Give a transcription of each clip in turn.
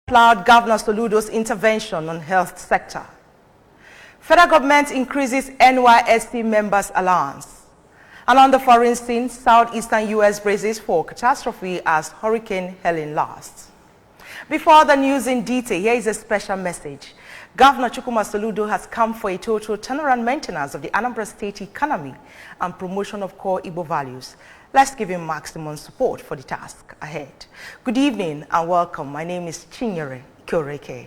applaud Governor Soludo's intervention on health sector. Federal government increases NYSC members' allowance. And on the foreign scene, southeastern U.S. braces for catastrophe as Hurricane Helene lasts. Before the news in detail, here is a special message. Governor Chukwuma Soludo has come for a total turnaround maintenance of the Anambra State economy and promotion of core Igbo values. Let's give him maximum support for the task ahead. Good evening and welcome. My name is Chinyere Kyoreke.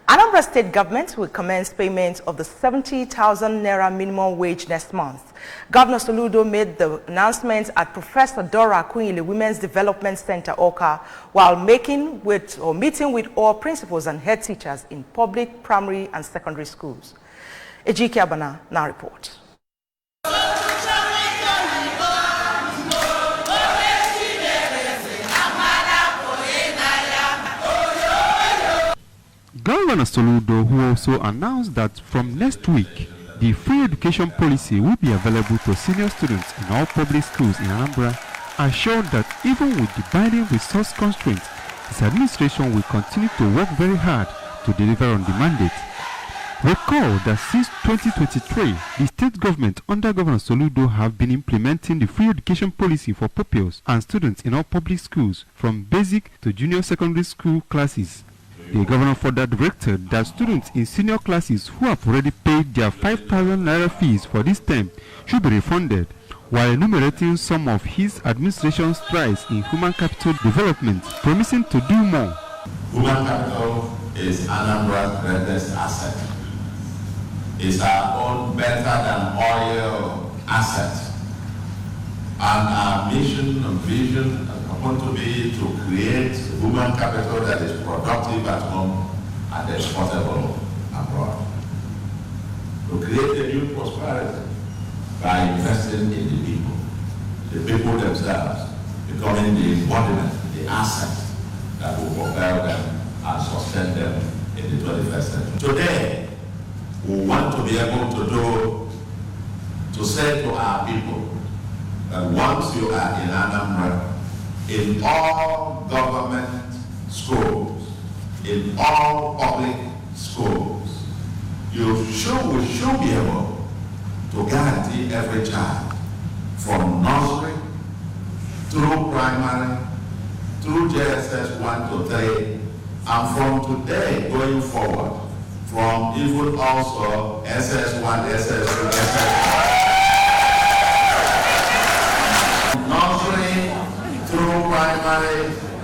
Anambra State government will commence payment of the 70,000 Naira minimum wage next month. Governor Soludo made the announcement at Professor Dora Akunyili Women's Development Center, Oka, while meeting with all principals and head teachers in public, primary and secondary schools. Ejike Abana now reports. Governor Soludo, who also announced that from next week, the free education policy will be available to senior students in all public schools in Anambra, assured that even with the binding resource constraints, his administration will continue to work very hard to deliver on the mandate. Recall that since 2023, the state government under Governor Soludo have been implementing the free education policy for pupils and students in all public schools, from basic to junior secondary school classes. The governor further directed that students in senior classes who have already paid their 5,000 Naira fees for this term should be refunded, while enumerating some of his administration's strides in human capital development, promising to do more. Human capital is Anambra's greatest asset. It's our own better than oil asset. And our mission and vision want to be to create human capital that is productive at home and exportable abroad. To create a new prosperity by investing in the people themselves, becoming the embodiment, the asset that will propel them and sustain them in the 21st century. Today, we want to be able to say to our people that once you are in Anambra, in all government schools, in all public schools, we should be able to guarantee every child from nursery through primary, through JSS 1 to 3, and from today going forward, from even also SS1, SS2, SS3. Through primary,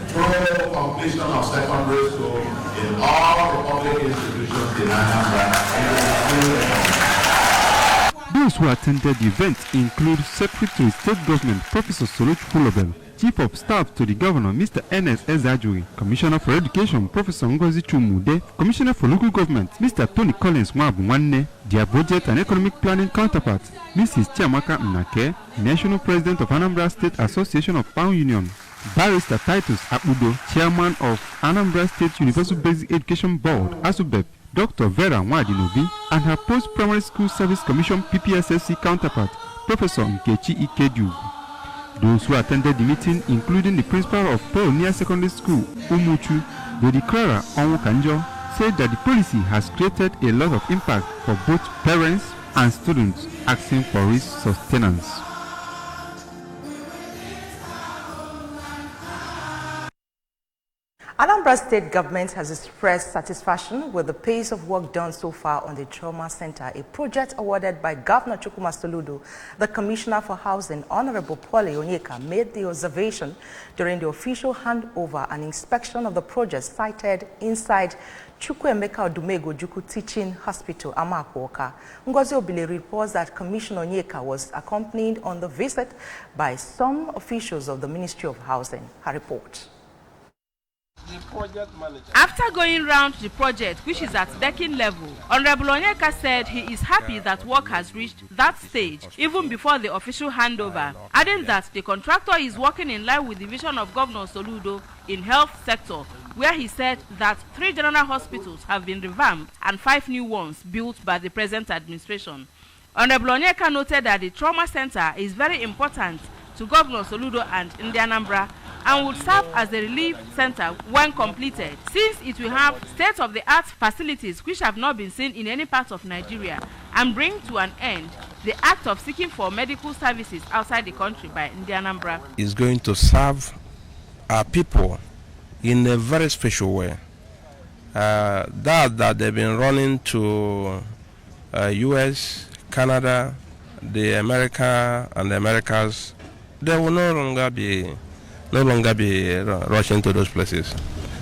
through completion of secondary school, in all the public institutions in Anambra. Those who attended the event include Secretary of State Government Professor Soluch Fulobel, Chief of Staff to the Governor Mr. Ernest Ezajuri, Commissioner for Education Professor Ngozi Chumude, Commissioner for Local Government Mr. Tony Collins Mwabunwanne, their Budget and Economic Planning counterpart Mrs. Chiamaka Nnake, National President of Anambra State Association of Town Union, Barrister Titus Abudo, Chairman of Anambra State Universal Basic Education Board, ASUBEP, Dr. Vera Nwadinobi, and her Post-Primary School Service Commission PPSSC counterpart, Professor Nkechi Ikedu. Those who attended the meeting, including the principal of Pioneer Secondary School, Umuchu, Lady Clara Onwukanjo, said that the policy has created a lot of impact for both parents and students asking for its sustenance. Anambra State government has expressed satisfaction with the pace of work done so far on the Trauma Center, a project awarded by Governor Chukwuma Soludo. The Commissioner for Housing, Honorable Paul Onyeka, made the observation during the official handover and inspection of the project sited inside Chukwuemeka Odumego Juku Teaching Hospital, Amakuoka. Ngozi Obile reports that Commissioner Onyeka was accompanied on the visit by some officials of the Ministry of Housing. Her report. After going round the project, which is at decking level, Honorable Onyeka said he is happy that work has reached that stage even before the official handover, adding that the contractor is working in line with the vision of Governor Soludo in health sector, where he said that 3 general hospitals have been revamped and 5 new ones built by the present administration. Honorable Onyeka noted that the trauma center is very important to Governor Soludo and Anambra, and would serve as the relief center when completed, since it will have state-of-the-art facilities which have not been seen in any part of Nigeria, and bring to an end the act of seeking for medical services outside the country by Anambra. It's going to serve our people in a very special way. That they've been running to US, Canada, the America and the Americas, they will no longer be rushing to those places.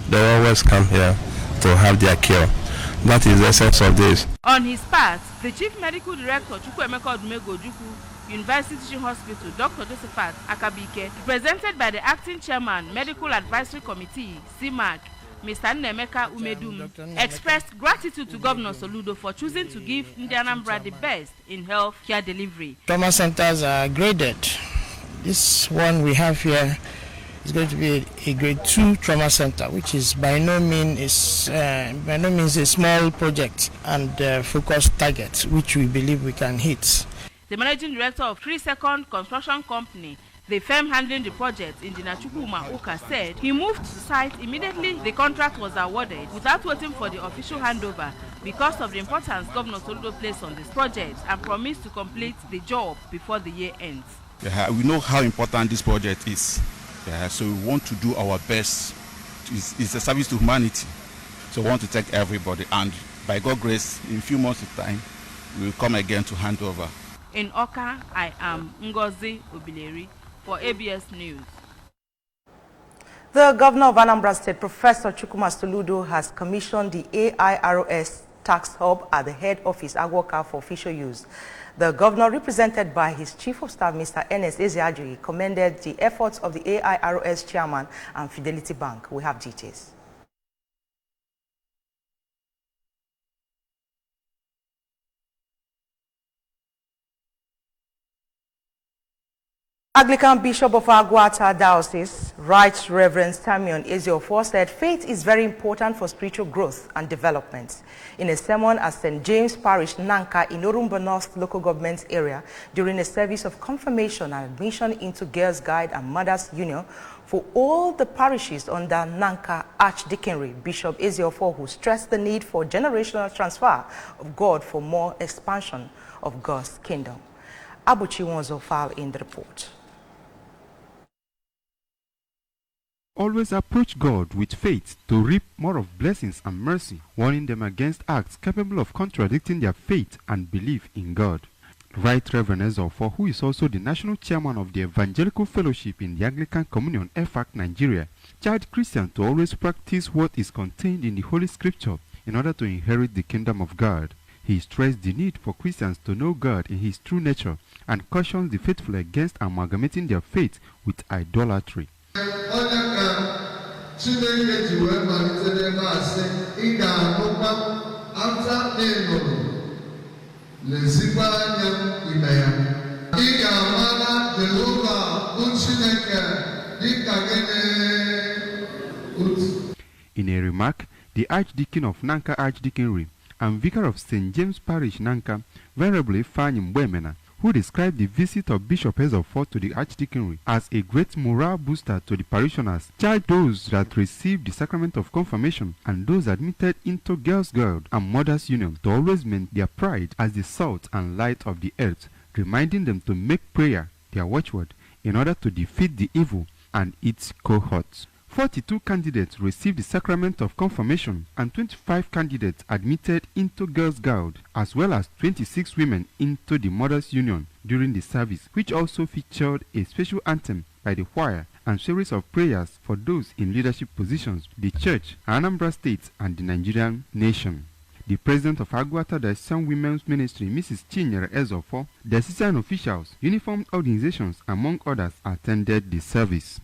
They will always come here to have their cure. That is the essence of this. On his part, the Chief Medical Director, Chukwuemeka Odumegwu Ojukwu, University Teaching Hospital, Dr. Josephat Akabike, represented by the Acting Chairman, Medical Advisory Committee, CMAC, Mr. Nnemeka Umedum, expressed gratitude to Governor Soludo for choosing to give Anambra the best in health care delivery. Trauma centers are graded. This one we have here is going to be a grade 2 trauma center, which is by no means a small project and focused target, which we believe we can hit. The managing director of 3 Second Construction Company, the firm handling the project, Engineer Chukwuma Uka, said he moved to the site immediately the contract was awarded without waiting for the official handover because of the importance Governor Soludo placed on this project and promised to complete the job before the year ends. We know how important this project is, so we want to do our best. It's a service to humanity, so we want to thank everybody, and by God's grace, in a few months' time, we will come again to hand over. In Oka, I am Ngozi Obileri for ABS News. The governor of Anambra State, Professor Chukwuma Soludo, has commissioned the AIROS Tax Hub at the head office, Agwoka, for official use. The governor, represented by his chief of staff, Mr. Ernest Ezeajuri, commended the efforts of the AIROS chairman and Fidelity Bank. We have details. Anglican Bishop of Agwata Diocese, Right Reverend Simeon Eziofor, said faith is very important for spiritual growth and development. In a sermon at St. James Parish, Nanka, in Orumba North local government area, during a service of confirmation and admission into Girls Guide and Mothers Union for all the parishes under Nanka Archdeaconry, Bishop Eziofor, who stressed the need for generational transfer of God for more expansion of God's kingdom. Abuchi Wonzo filed in the report. Always approach God with faith to reap more of blessings and mercy, warning them against acts capable of contradicting their faith and belief in God. Right Reverend Eziofor, who is also the national chairman of the Evangelical Fellowship in the Anglican Communion, EFAC Nigeria, charged Christians to always practice what is contained in the Holy Scripture in order to inherit the kingdom of God. He stressed the need for Christians to know God in his true nature and cautioned the faithful against amalgamating their faith with idolatry. In a remark, the Archdeacon of Nanka Archdeaconry and Vicar of St. James Parish, Nanka, Venerable Ifeanyi Mbwemena, who described the visit of Bishop Eziofor to the Archdeaconry as a great morale booster to the parishioners, charged those that received the sacrament of confirmation and those admitted into Girls' Guide and Mothers Union to always maintain their pride as the salt and light of the earth, reminding them to make prayer their watchword in order to defeat the evil and its cohorts. 42 candidates received the sacrament of confirmation and 25 candidates admitted into Girls' Guide, as well as 26 women into the Mothers Union during the service, which also featured a special anthem by the choir and series of prayers for those in leadership positions, the church, Anambra State, and the Nigerian nation. The president of Agwata Diocesan Women's Ministry, Mrs. Chinyere Eziofor, diocesan officials, uniformed organizations, among others, attended the service.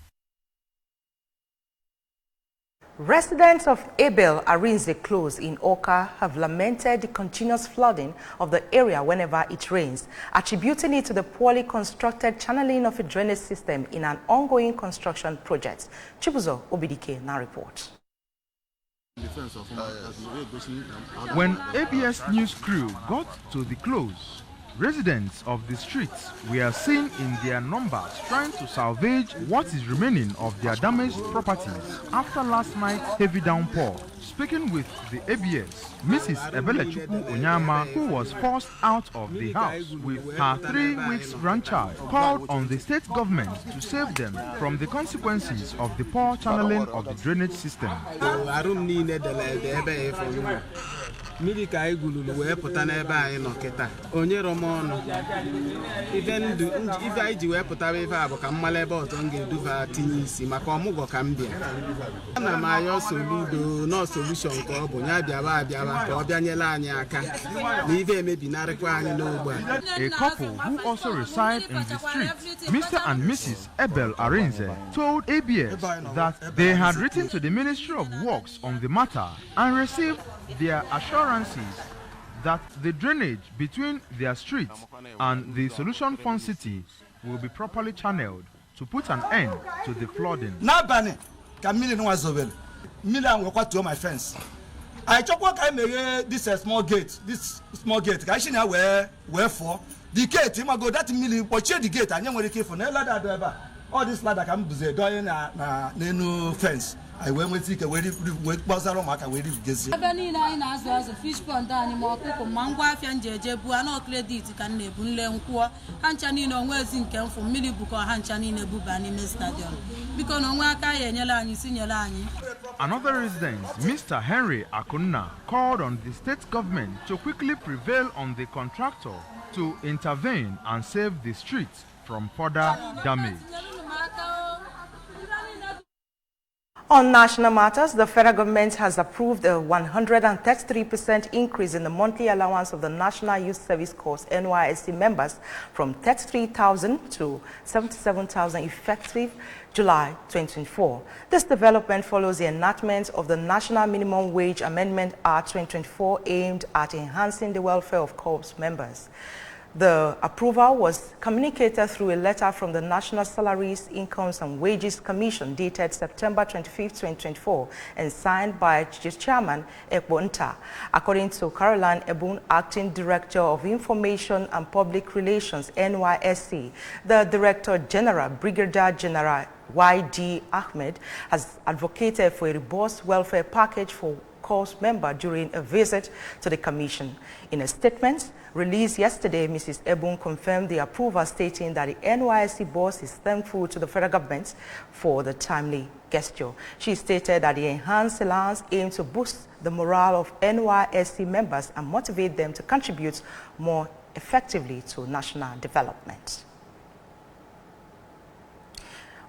Residents of Abel Arinze Close in Oka have lamented the continuous flooding of the area whenever it rains, attributing it to the poorly constructed channeling of a drainage system in an ongoing construction project. Chibuzo Obidike now reports. When ABS News crew got to the close, Residents of the streets were seen in their numbers trying to salvage what is remaining of their damaged properties after last night's heavy downpour. Speaking with the ABS, Mrs. Ebelechukwu Onyama, who was forced out of the house with her 3-week grandchild, called on the state government to save them from the consequences of the poor channeling of the drainage system. Mmiri ka igululu wee pụta n'ebe anyị nọ kịta onye romọnụ ife anyị ji wee pụtaba ife a bụ ka mmala ebe ọzọ m ga-eduba tinye isi maka ọmụgwọ ka m bịa ana m ayọ Soludo no solution ka ọ bụ ya bịaba ka ọ bịanyere anyị aka na ife emebinarịkwa anyị n'ogbe A couple who also reside in the street, Mr. and Mrs. Ebel Arinze, told ABS that they had written to the Ministry of Works on the matter and received their assurances that the drainage between their streets and the Solution Fund City will be properly channeled to put an end to the flooding. Nabane, Camille no was over. Milan will to my fence. I took what I made this small gate. I should know wherefore the gate. Him go that million, but the gate. I never came for no ladder. All this ladder come to the door no fence. I went with it away with Bazaro Maka with this. Abanina as a fish pond animal, Mangua and Jebu, and all credit can nebule unqua, Hanchanino was in camp for Milibuko Hanchanina Bubani Stadium. Because no Waka and Yelani, Signalani. Another resident, Mr. Henry Akunna, called on the state government to quickly prevail on the contractor to intervene and save the streets from further damage. On national matters, the federal government has approved a 133% increase in the monthly allowance of the National Youth Service Corps NYSC members from 33,000 to 77,000 effective July 2024. This development follows the enactment of the National Minimum Wage Amendment Act 2024 aimed at enhancing the welfare of Corps members. The approval was communicated through a letter from the National Salaries, Incomes and Wages Commission dated September 25, 2024 and signed by Chairman Ekpo Nta. According to Caroline Ebun, Acting Director of Information and Public Relations, NYSC, the Director General, Brigadier General Y.D. Ahmed, has advocated for a robust welfare package for Corps member during a visit to the Commission. In a statement released yesterday, Mrs. Ebun confirmed the approval, stating that the NYSC boss is thankful to the federal government for the timely gesture. She stated that the enhanced allowance aims to boost the morale of NYSC members and motivate them to contribute more effectively to national development.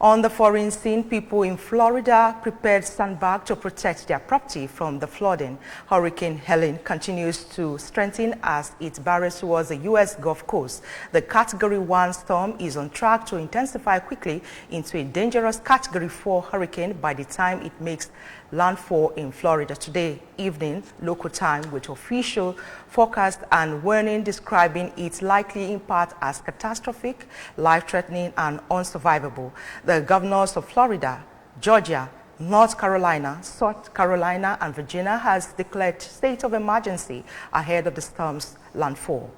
On the foreign scene, people in Florida prepared sandbag to protect their property from the flooding. Hurricane Helene continues to strengthen as it barrels towards the U.S. Gulf Coast. The Category 1 storm is on track to intensify quickly into a dangerous Category 4 hurricane by the time it makes landfall in Florida today evening local time, with official forecast and warning describing its likely impact as catastrophic, life-threatening and unsurvivable. The governors of Florida, Georgia, North Carolina, South Carolina and Virginia has declared state of emergency ahead of the storm's landfall.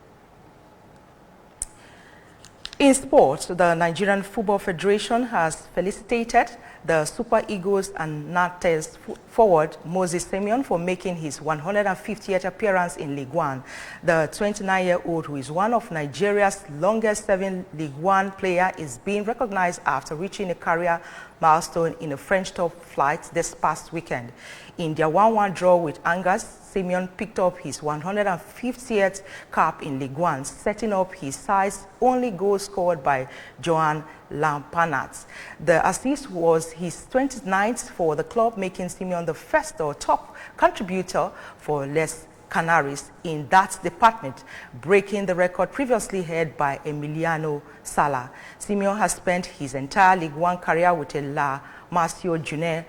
In sports, the Nigerian Football Federation has felicitated the Super Eagles and Nantes forward Moses Simeon for making his 150th appearance in League One. The 29-year-old, who is one of Nigeria's longest-serving League One player, is being recognized after reaching a career milestone in a French top flight this past weekend. In their 1-1 draw with Angers, Simeon picked up his 150th cap in League One, setting up his side's-only goal scored by Joan Lampanat. The assist was his 29th for the club, making Simeon the first or top contributor for Les Canaries in that department, breaking the record previously held by Emiliano Sala. Simeon has spent his entire League One career with La Masia Junior,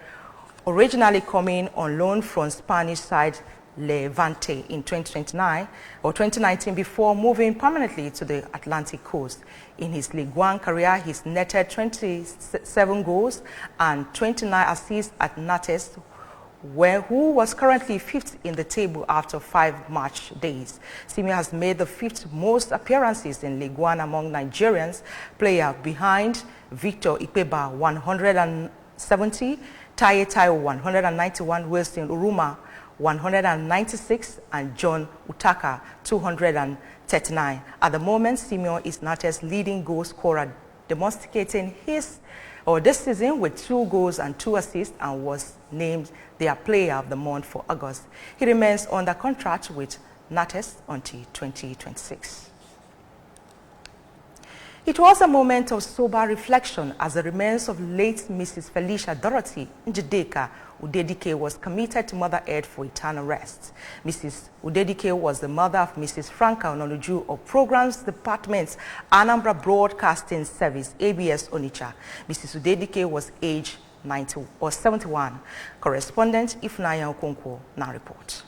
originally coming on loan from Spanish side Levante in 2019 before moving permanently to the Atlantic coast. In his League One career, he's netted 27 goals and 29 assists at Nantes, who was currently 5th in the table after 5 match days. Simio has made the 5th most appearances in League One among Nigerians, player behind Victor Ikpeba 170, Taye Taiwo 191, Wilson Uruma 196, and John Utaka 239. At the moment, Simio is NATE's leading goal scorer, demonstrating this season with 2 goals and 2 assists, and was named their player of the month for August. He remains under contract with NATES until 2026. It was a moment of sober reflection as the remains of late Mrs. Felicia Dorothy Njideka Udedike was committed to Mother Earth for eternal rest. Mrs. Udedike was the mother of Mrs. Franca Ononuju of Programs Department, Anambra Broadcasting Service, ABS Onitsha. Mrs. Udedike was aged 71. Correspondent Ifnaya Okonkwo now reports.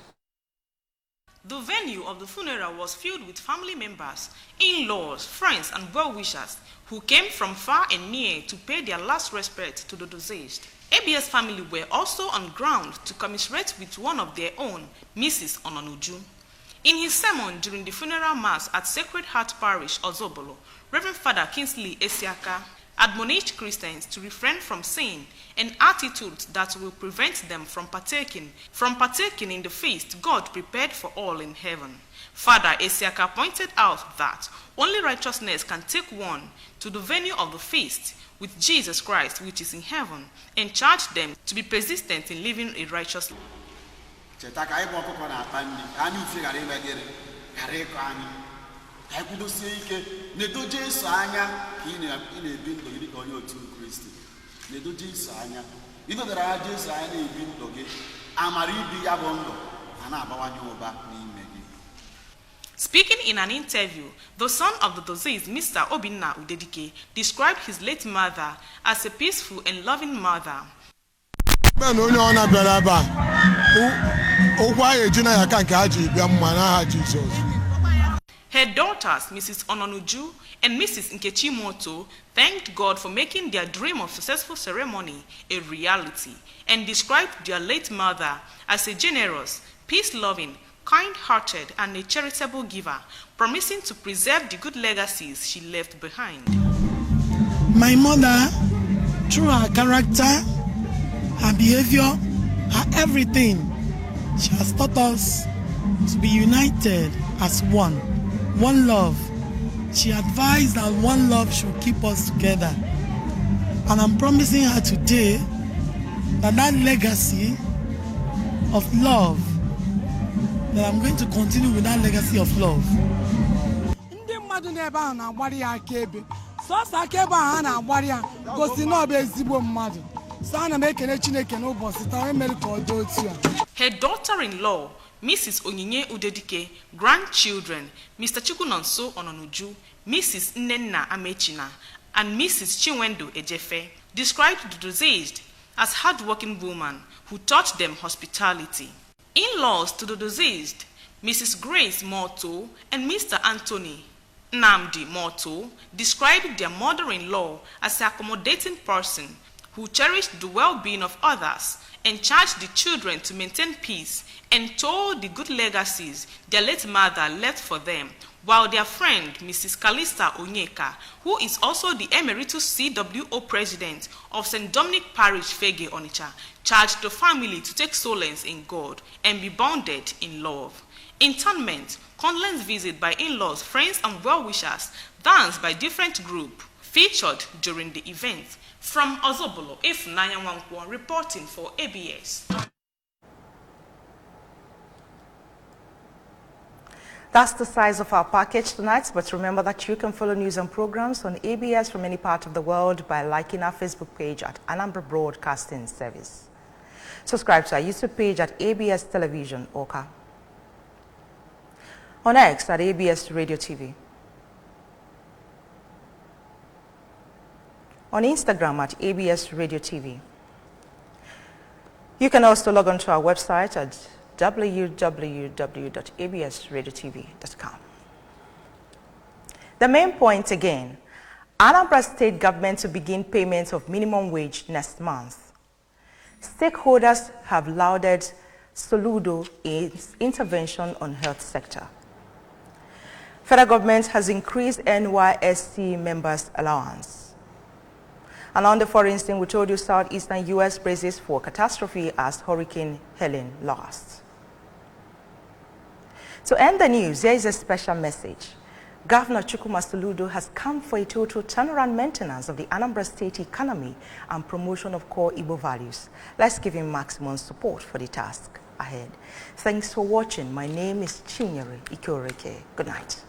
The venue of the funeral was filled with family members, in-laws, friends, and well-wishers who came from far and near to pay their last respect to the deceased. ABS family were also on ground to commiserate with one of their own, Mrs. Ononuju. In his sermon during the funeral mass at Sacred Heart Parish, Ozobolo, Reverend Father Kingsley Esiaka admonished Christians to refrain from sin and attitudes that will prevent them from partaking in the feast God prepared for all in heaven. Father Esiaka pointed out that only righteousness can take one to the venue of the feast with Jesus Christ, which is in heaven, and charged them to be persistent in living a righteous life. Speaking in an interview, the son of the deceased, Mr. Obinna Udedike, described his late mother as a peaceful and loving mother. Her daughters, Mrs. Ononuju and Mrs. Nkechi Moto, thanked God for making their dream of successful ceremony a reality and described their late mother as a generous, peace-loving, kind-hearted, and a charitable giver, promising to preserve the good legacies she left behind. My mother, through her character, her behavior, her everything, she has taught us to be united as one love. She advised that one love should keep us together. And I'm promising her today that legacy of love, that I'm going to continue with that legacy of love. Her daughter-in-law, Mrs. Onyinye Udedike, grandchildren, Mr. Chukunonso Ononuju, Mrs. Nnenna Amechina, and Mrs. Chinwendu Ejefe, described the deceased as hard-working woman who taught them hospitality. In-laws to the deceased, Mrs. Grace Morto and Mr. Anthony Nnamdi Morto, described their mother-in-law as an accommodating person who cherished the well-being of others and charged the children to maintain peace and told the good legacies their late mother left for them, while their friend, Mrs. Kalista Onyeka, who is also the Emeritus CWO President of St. Dominic Parish, Fege, Onitsha, charged the family to take solace in God and be bounded in love. Interment, condolence visit by in-laws, friends, and well-wishers, dance by different groups, featured during the event. From Ozobolo, Ifnaya Nwankwo reporting for ABS. That's the size of our package tonight, but remember that you can follow news and programs on ABS from any part of the world by liking our Facebook page at Anambra Broadcasting Service. Subscribe to our YouTube page at ABS Television Oka. On X at ABS Radio TV. On Instagram at ABS Radio TV. You can also log on to our website at www.absradiotv.com. The main point again, Anambra State government to begin payment of minimum wage next month. Stakeholders have lauded Soludo's intervention on health sector. Federal government has increased NYSC members' allowance. And on the foreign scene, we told you southeastern U.S. braces for catastrophe as Hurricane Helene lost. To end the news, there is a special message. Governor Chukwuma Soludo has come for a total turnaround maintenance of the Anambra State economy and promotion of core Igbo values. Let's give him maximum support for the task ahead. Thanks for watching. My name is Chinyere Ikoreke. Good night.